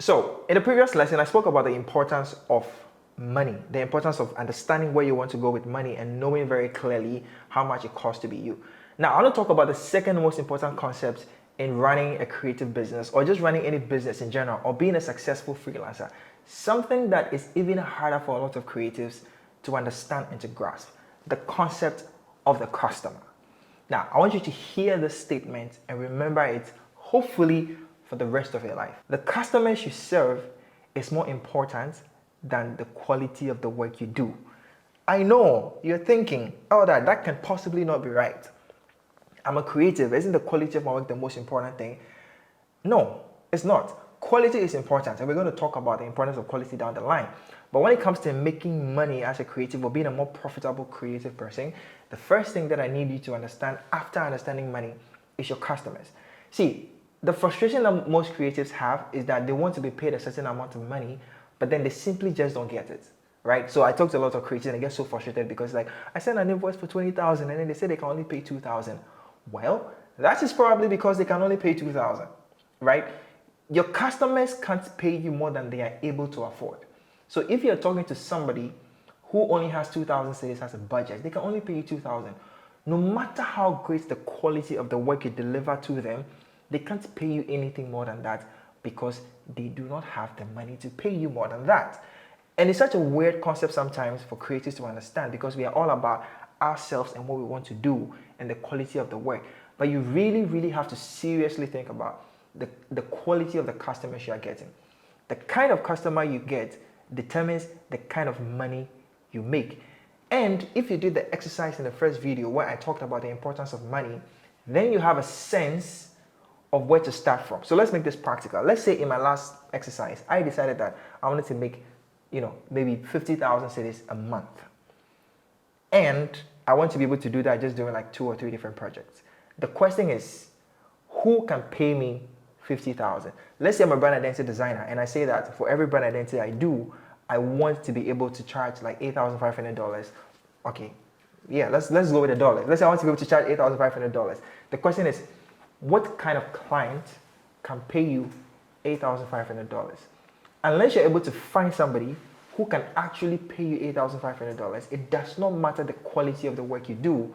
So, in the previous lesson, I spoke about the importance of money, the importance of understanding where you want to go with money and knowing very clearly how much it costs to be you. Now, I want to talk about the second most important concept in running a creative business or just running any business in general or being a successful freelancer. Something that is even harder for a lot of creatives to understand and to grasp, the concept of the customer. Now, I want you to hear this statement and remember it, hopefully, for the rest of your life. The customers you serve is more important than the quality of the work you do. I know you're thinking, oh, that can possibly not be right. I'm a creative. Isn't the quality of my work the most important thing? No, it's not. Quality is important, and we're going to talk about the importance of quality down the line. But when it comes to making money as a creative or being a more profitable creative person, the first thing that I need you to understand after understanding money is your customers. See, the frustration that most creatives have is that they want to be paid a certain amount of money, but then they simply just don't get it, right? So I talk to a lot of creatives and they get so frustrated because like, I send an invoice for 20,000 and then they say they can only pay 2,000. Well, that is probably because they can only pay 2,000, right? Your customers can't pay you more than they are able to afford. So if you're talking to somebody who only has 2,000 cedis as a budget, they can only pay you 2,000. No matter how great the quality of the work you deliver to them, they can't pay you anything more than that because they do not have the money to pay you more than that. And it's such a weird concept sometimes for creatives to understand because we are all about ourselves and what we want to do and the quality of the work. But you really, really have to seriously think about the quality of the customers you are getting. The kind of customer you get determines the kind of money you make. And if you did the exercise in the first video where I talked about the importance of money, then you have a sense of where to start from. So let's make this practical. Let's say in my last exercise, I decided that I wanted to make, maybe 50,000 cedis a month. And I want to be able to do that just doing like 2 or 3 different projects. The question is, who can pay me 50,000? Let's say I'm a brand identity designer and I say that for every brand identity I do, I want to be able to charge like $8,500. Okay, yeah, let's go with the dollars. Let's say I want to be able to charge $8,500. The question is, what kind of client can pay you $8,500? Unless you're able to find somebody who can actually pay you $8,500, it does not matter the quality of the work you do,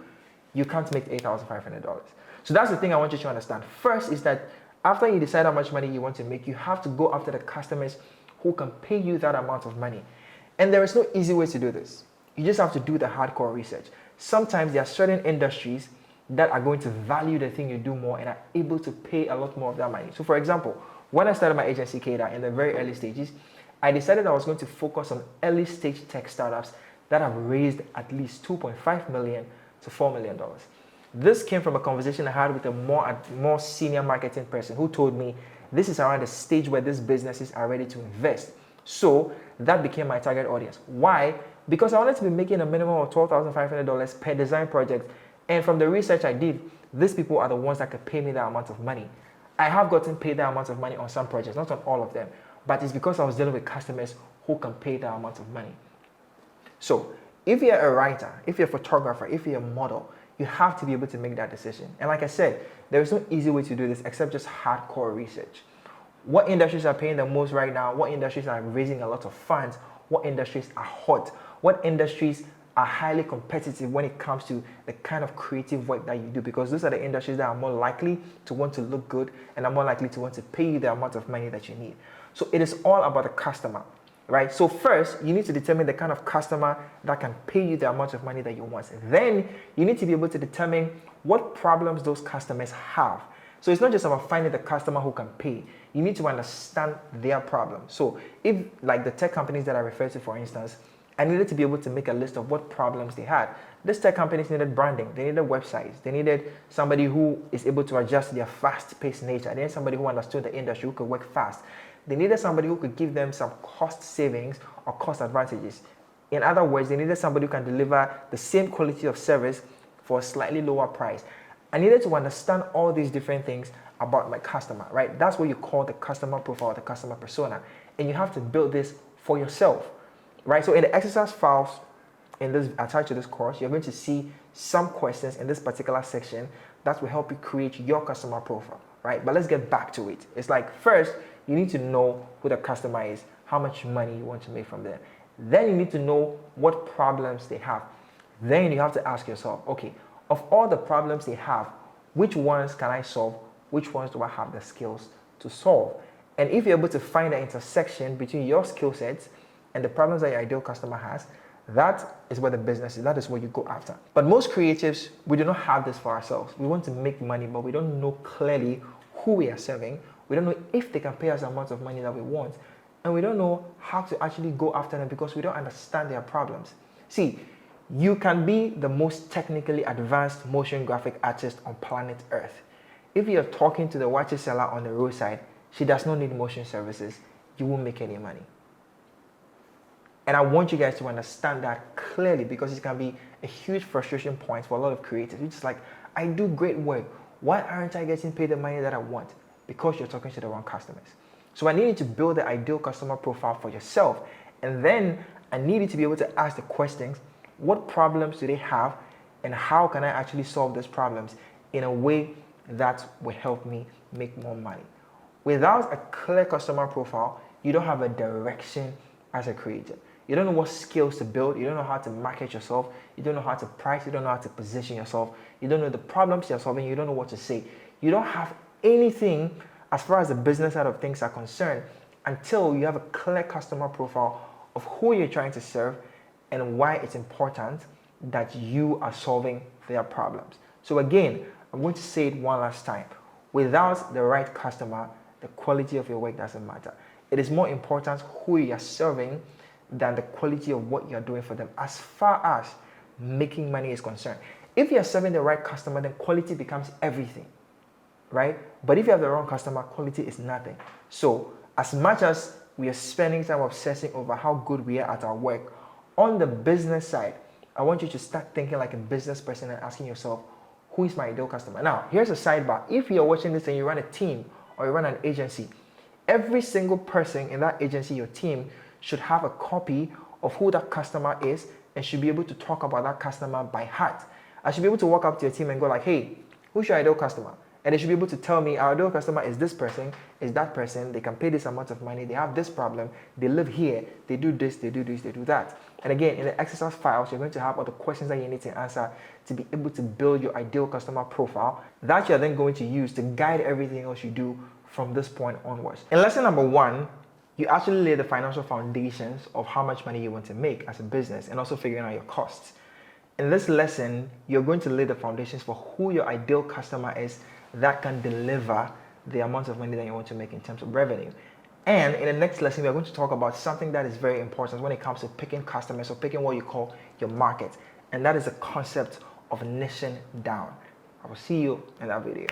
you can't make $8,500. So that's the thing I want you to understand. First is that after you decide how much money you want to make, you have to go after the customers who can pay you that amount of money. And there is no easy way to do this. You just have to do the hardcore research. Sometimes there are certain industries that are going to value the thing you do more and are able to pay a lot more of that money. So for example, when I started my agency, Keda, in the very early stages, I decided I was going to focus on early stage tech startups that have raised at least $2.5 million to $4 million. This came from a conversation I had with a more senior marketing person who told me this is around the stage where these businesses are ready to invest. So that became my target audience. Why? Because I wanted to be making a minimum of $12,500 per design project. And from the research I did, these people are the ones that could pay me that amount of money. I have gotten paid that amount of money on some projects, not on all of them, but it's because I was dealing with customers who can pay that amount of money. So if you're a writer, if you're a photographer, if you're a model, you have to be able to make that decision. And like I said, there is no easy way to do this except just hardcore research. What industries are paying the most right now? What industries are raising a lot of funds? What industries are hot? What industries are highly competitive when it comes to the kind of creative work that you do? Because those are the industries that are more likely to want to look good and are more likely to want to pay you the amount of money that you need. So it is all about the customer, right? So first, you need to determine the kind of customer that can pay you the amount of money that you want. Then you need to be able to determine what problems those customers have. So it's not just about finding the customer who can pay. You need to understand their problem. So if, like the tech companies that I referred to, for instance, I needed to be able to make a list of what problems they had. These tech companies needed branding, they needed websites, they needed somebody who is able to adjust their fast-paced nature, they needed somebody who understood the industry, who could work fast. They needed somebody who could give them some cost savings or cost advantages. In other words, they needed somebody who can deliver the same quality of service for a slightly lower price. I needed to understand all these different things about my customer, right? That's what you call the customer profile, the customer persona. And you have to build this for yourself. Right, so in the exercise files in this attached to this course, you're going to see some questions in this particular section that will help you create your customer profile, right? But let's get back to it. It's like, first, You need to know who the customer is, how much money you want to make from them. Then you need to know what problems they have. Then you have to ask yourself, okay, of all the problems they have, which ones can I solve? Which ones do I have the skills to solve? And if you're able to find the intersection between your skill sets and the problems that your ideal customer has, that is where the business is. That is what you go after. But most creatives, we do not have this for ourselves. We want to make money, but we don't know clearly who we are serving. We don't know if they can pay us the amount of money that we want. And we don't know how to actually go after them because we don't understand their problems. See, you can be the most technically advanced motion graphic artist on planet Earth. If you're talking to the watches seller on the roadside, she does not need motion services, you won't make any money. And I want you guys to understand that clearly because it can be a huge frustration point for a lot of creators. It's just like, I do great work. Why aren't I getting paid the money that I want? Because you're talking to the wrong customers. So I needed to build the ideal customer profile for yourself. And then I needed to be able to ask the questions, what problems do they have? And how can I actually solve those problems in a way that will help me make more money? Without a clear customer profile, you don't have a direction as a creator. You don't know what skills to build. You don't know how to market yourself. You don't know how to price. You don't know how to position yourself. You don't know the problems you're solving. You don't know what to say. You don't have anything as far as the business side of things are concerned until you have a clear customer profile of who you're trying to serve and why it's important that you are solving their problems. So again, I'm going to say it one last time. Without the right customer, the quality of your work doesn't matter. It is more important who you are serving than the quality of what you're doing for them as far as making money is concerned. If you're serving the right customer, then quality becomes everything, right? But if you have the wrong customer, quality is nothing. So as much as we are spending time obsessing over how good we are at our work, on the business side, I want you to start thinking like a business person and asking yourself, who is my ideal customer? Now, here's a sidebar. If you're watching this and you run a team or you run an agency, every single person in that agency, your team, should have a copy of who that customer is and should be able to talk about that customer by heart. I should be able to walk up to your team and go like, hey, who's your ideal customer? And they should be able to tell me our ideal customer is this person, is that person, they can pay this amount of money, they have this problem, they live here, they do this, they do this, they do that. And again, in the exercise files, you're going to have all the questions that you need to answer to be able to build your ideal customer profile that you're then going to use to guide everything else you do from this point onwards. In lesson number 1, you actually lay the financial foundations of how much money you want to make as a business and also figuring out your costs. In this lesson, you're going to lay the foundations for who your ideal customer is that can deliver the amount of money that you want to make in terms of revenue. And in the next lesson, we're going to talk about something that is very important when it comes to picking customers or picking what you call your market. And that is the concept of niching down. I will see you in that video.